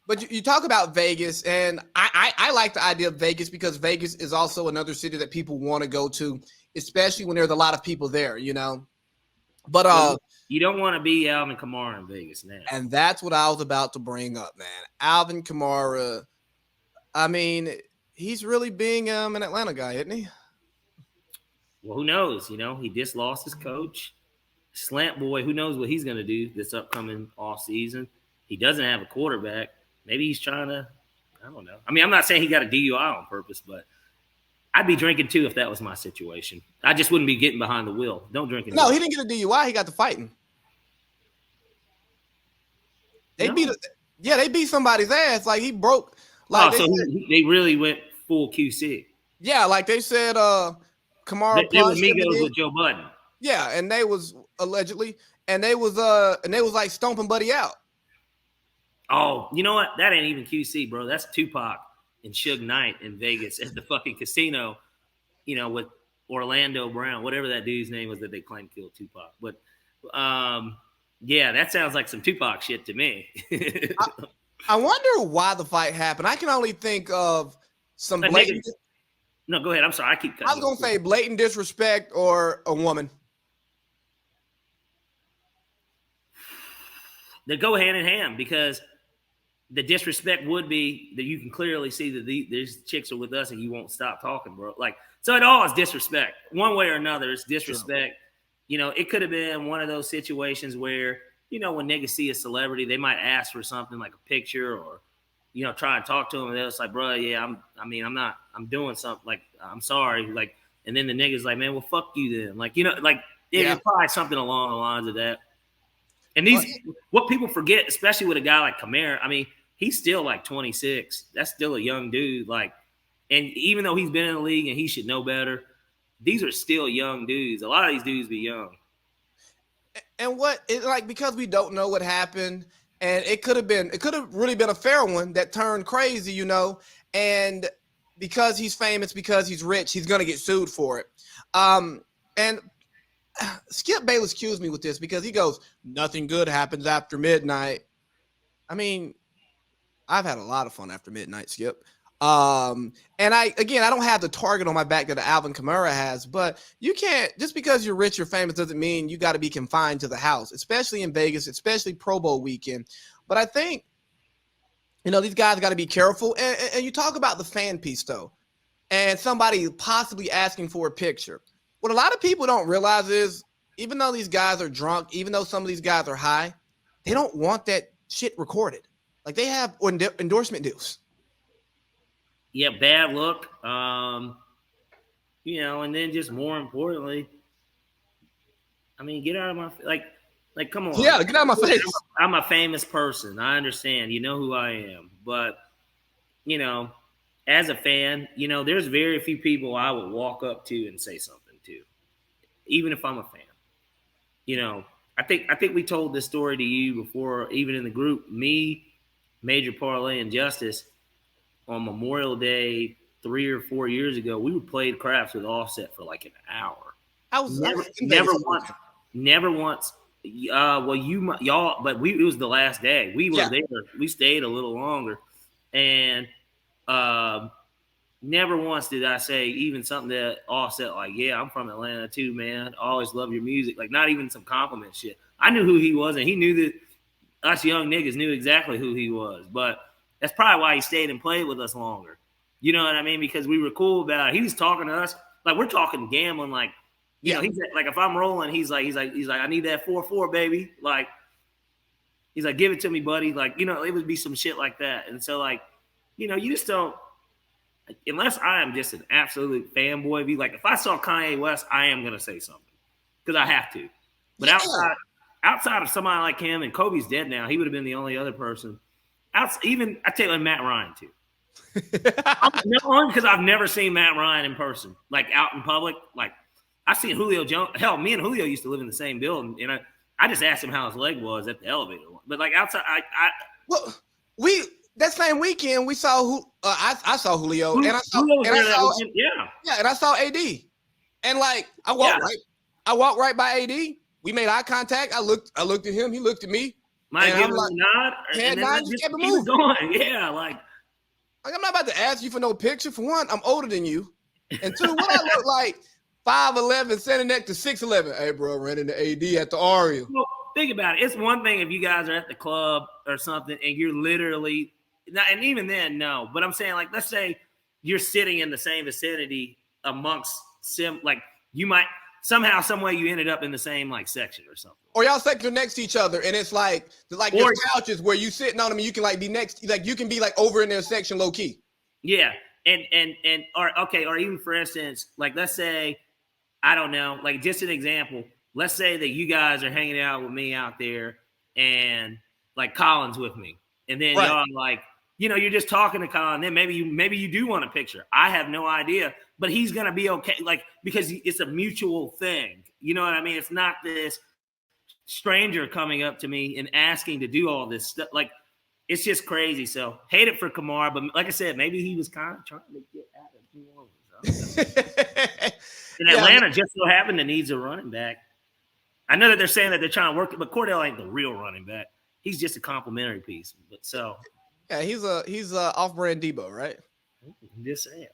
But you talk about Vegas, and I like the idea of Vegas because Vegas is also another city that people want to go to, especially when there's a lot of people there, you know. But you don't want to be Alvin Kamara in Vegas now. And that's what I was about to bring up, man. Alvin Kamara, I mean, he's really being an Atlanta guy, isn't he? Well, who knows? You know, he just lost his coach. Slant boy, who knows what he's going to do this upcoming off season. He doesn't have a quarterback. Maybe he's trying to, I don't know. I mean, I'm not saying he got a DUI on purpose, but I'd be drinking too if that was my situation. I just wouldn't be getting behind the wheel. Don't drink. No, he didn't get a DUI. He got the fighting. They beat somebody's ass. Like he broke. Like they really went full QC. Yeah, like they said, Kamara. They were amigos with Joe Budden. Yeah, and they was allegedly, and they was like stomping Buddy out. Oh, you know what? That ain't even QC, bro. That's Tupac and Suge Knight in Vegas at the fucking casino, you know, with Orlando Brown, whatever that dude's name was that they claimed killed Tupac. But yeah, that sounds like some Tupac shit to me. I wonder why the fight happened. I can only think of some blatant. No, go ahead. I'm sorry. I was gonna say blatant disrespect or a woman. They go hand in hand because the disrespect would be that you can clearly see that these chicks are with us and you won't stop talking, bro. Like, so it all is disrespect. One way or another, it's disrespect. Sure. You know, it could have been one of those situations where, you know, when niggas see a celebrity, they might ask for something like a picture or, you know, try and talk to them. And they're just like, bro, yeah, I'm doing something. Like, I'm sorry. Like, and then the nigga's like, man, well, fuck you then. Like, you know, like, it's probably something along the lines of that. And what people forget, especially with a guy like Kamara, I mean, he's still like 26. That's still a young dude. Like, and even though he's been in the league and he should know better, these are still young dudes. A lot of these dudes be young. And because we don't know what happened, and it could have really been a fair one that turned crazy, you know, and because he's famous, because he's rich, he's going to get sued for it. And Skip Bayless cues me with this because he goes, nothing good happens after midnight. I mean, I've had a lot of fun after midnight, Skip. And I don't have the target on my back that Alvin Kamara has, but you can't, just because you're rich or famous doesn't mean you got to be confined to the house, especially in Vegas, especially Pro Bowl weekend. But I think, you know, these guys got to be careful. And you talk about the fan piece, though, and somebody possibly asking for a picture. What a lot of people don't realize is, even though these guys are drunk, even though some of these guys are high, they don't want that shit recorded. Like, they have endorsement deals. Yeah, bad look. You know, and then just more importantly, I mean, get out of my like come on. Yeah, get out of my face. I'm a famous person. I understand. You know who I am. But, you know, as a fan, you know, there's very few people I would walk up to and say something to, even if I'm a fan. You know, I think we told this story to you before, even in the group. Me, Major Parlay, and Justice on Memorial Day 3 or 4 years ago, we played craps with Offset for like an hour. Never once. Well, y'all, but it was the last day. We were there. We stayed a little longer, and never once did I say even something that Offset like, yeah, I'm from Atlanta too, man. I always love your music. Like, not even some compliment shit. I knew who he was, and he knew that us young niggas knew exactly who he was. But that's probably why he stayed and played with us longer. You know what I mean? Because we were cool about it. He was talking to us like we're talking gambling. Like, you know, he's like, if I'm rolling, he's like, I need that 4-4, baby. Like, he's like, give it to me, buddy. Like, you know, it would be some shit like that. And so, like, you know, you just don't. Unless I am just an absolute fanboy, be like, if I saw Kanye West, I am gonna say something because I have to. But outside of somebody like him, and Kobe's dead now, he would have been the only other person. Even I tell you, Matt Ryan too. Only because I've never seen Matt Ryan in person, like out in public. Like, I've seen Julio Jones. Hell, me and Julio used to live in the same building, and I just asked him how his leg was at the elevator. But like outside, that same weekend we saw I saw Julio, and I saw AD, and like I walked right by AD. We made eye contact. I looked at him. He looked at me. Might And give I'm him like, a nod, head and then nod, let's just just kept it keep it moving. going. Yeah, like I'm not about to ask you for no picture. For one, I'm older than you. And two, what I look like, 5'11", standing next to 6'11". Hey, bro, running the AD at the Aria. well, think about it. It's one thing if you guys are at the club or something and you're literally, and even then, no. But I'm saying, like, let's say you're sitting in the same vicinity amongst like you might somehow, some way you ended up in the same like section or something. Or y'all sector next to each other, and it's like there's Or couches where you sitting on them, and you can like be next, like you can be like over in their section low key. yeah, and or okay, or even for instance, like let's say I don't know, like just an example. Let's say that you guys are hanging out with me out there, and like Colin's with me, and then Right. y'all like, you know, you're just talking to Colin. Then maybe you do want a picture. I have no idea, but he's gonna be okay, like because it's a mutual thing. You know what I mean? It's not this stranger coming up to me and asking to do all this stuff. Like it's just crazy. So hate it for Kamara, but like I said, maybe he was kind of trying to get out of New Orleans. And Atlanta just so happened to needs a running back. I know that they're saying that they're trying to work it, but Cordell ain't the real running back. He's just a complimentary piece. But so yeah, he's a off-brand Debo, right? I'm just saying.